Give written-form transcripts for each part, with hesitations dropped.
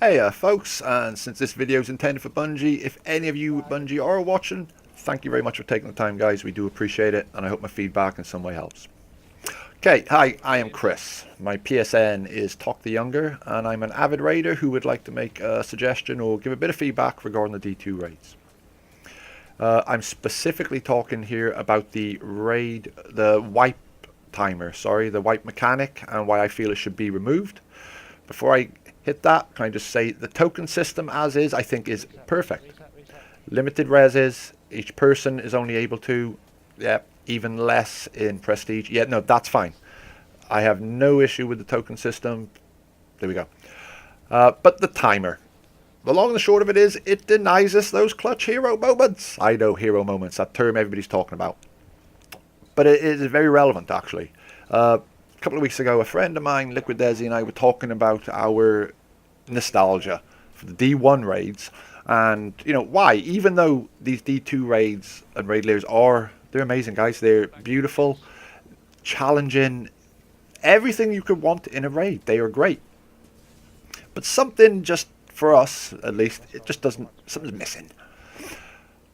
Hey folks, and since this video is intended for Bungie, if any of you at Bungie are watching, thank you very much for taking the time, guys. We do appreciate it, and I hope my feedback in some way helps. Okay, hi, I am Chris. My PSN is Talk the Younger, and I'm an avid raider who would like to make a suggestion or give a bit of feedback regarding the D2 raids. I'm specifically talking here about the wipe timer, the wipe mechanic, and why I feel it should be removed. Before I hit that, can I just say the token system as is, I think, is perfect. Limited reses, each person is only able to, even less in prestige. Yeah, no, that's fine. I have no issue with the token system. There we go. But the timer. The long and the short of it is, it denies us those clutch hero moments. I know hero moments, that term everybody's talking about. But it is very relevant, actually. A couple of weeks ago, a friend of mine, Liquid Desi, and I were talking about our nostalgia for the D1 raids. And, you know, why? Even though these D2 raids and raid layers they're amazing, guys. They're beautiful, challenging, everything you could want in a raid. They are great. But something just, for us at least, it just doesn't, something's missing.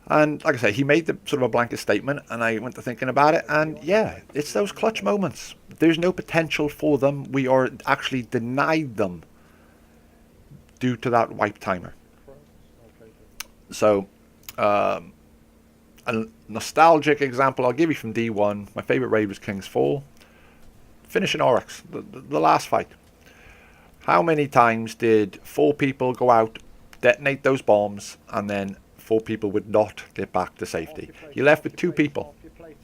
And like I say, he made the sort of a blanket statement, and I went to thinking about it, and yeah, it's those clutch moments. There's no potential for them. We are actually denied them due to that wipe timer. So, a nostalgic example I'll give you from D1. My favorite raid was King's Fall. Finishing Oryx, the last fight. How many times did 4 people go out, detonate those bombs, and then 4 people would not get back to safety? You're left with 2 people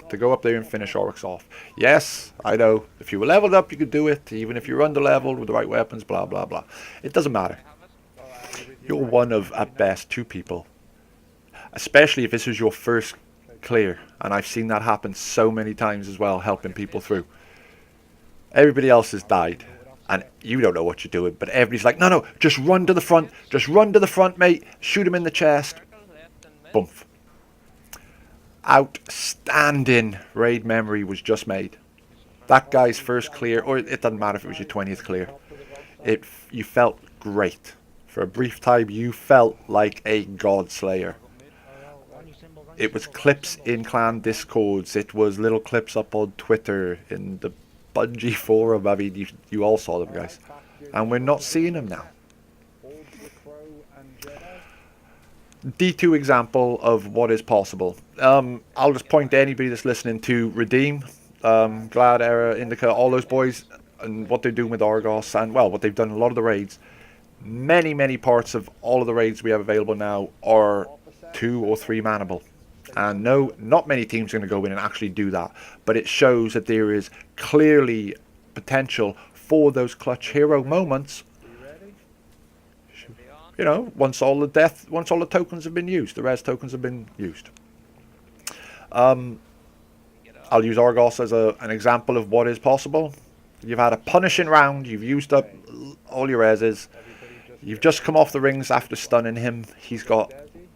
to go up there and finish Oryx off. Yes, I know, if you were leveled up, you could do it, even if you're under-leveled with the right weapons, blah, blah, blah. It doesn't matter. You're one of, at best, 2 people. Especially if this was your first clear. And I've seen that happen so many times as well, helping people through. Everybody else has died. And you don't know what you're doing, but everybody's like, no, just run to the front. Just run to the front, mate. Shoot him in the chest. Boomf. Outstanding raid memory was just made. That guy's first clear, or it doesn't matter if it was your 20th clear. You felt great. For a brief time, you felt like a god slayer. It was clips in clan discords. It was little clips up on Twitter, in the Bungie forum. I mean, you all saw them, guys. And we're not seeing them now. D2 example of what is possible. I'll just point to anybody that's listening to Redeem, Glad, Era, Indica, all those boys, and what they're doing with Argos, and, well, what they've done in a lot of the raids. Many parts of all of the raids we have available now are 2 or 3 manable. And no, not many teams are going to go in and actually do that. But it shows that there is clearly potential for those clutch hero moments. You know, once all the tokens have been used, the res tokens have been used. I'll use Argos as an example of what is possible. You've had a punishing round. You've used up all your reses. You've just come off the rings after stunning him. He's got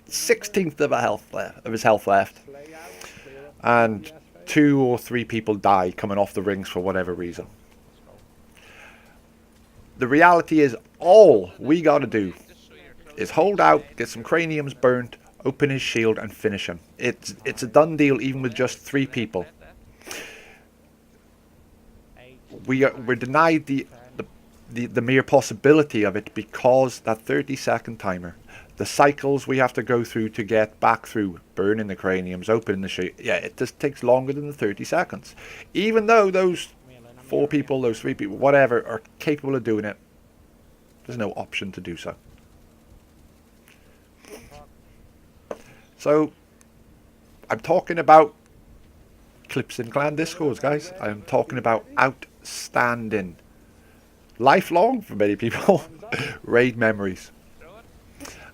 16th of his health left, and 2 or 3 people die coming off the rings for whatever reason. The reality is, all we got to do is hold out, get some craniums burnt, open his shield, and finish him. It's a done deal, even with just 3 people. We're denied the mere possibility of it because that 30-second timer. The cycles we have to go through to get back through burning the craniums, opening the shield. Yeah, it just takes longer than the 30 seconds. Even though those 4 people, those 3 people, whatever, are capable of doing it, there's no option to do so. So, I'm talking about clips in clan discords, guys. I'm talking about outstanding, lifelong for many people, raid memories.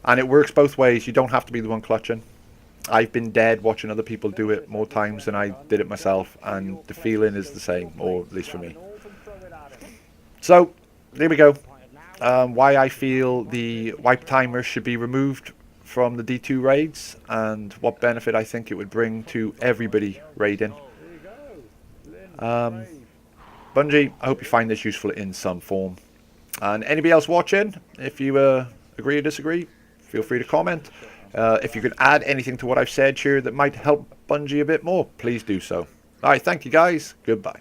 And it works both ways. You don't have to be the one clutching. I've been dead watching other people do it more times than I did it myself, and the feeling is the same, or at least for me. So, there we go. Why I feel the wipe timer should be removed from the D2 raids, and what benefit I think it would bring to everybody raiding. Bungie, I hope you find this useful in some form. And anybody else watching, if you agree or disagree, feel free to comment. If you could add anything to what I've said here that might help Bungie a bit more, please do so. All right, thank you guys. Goodbye.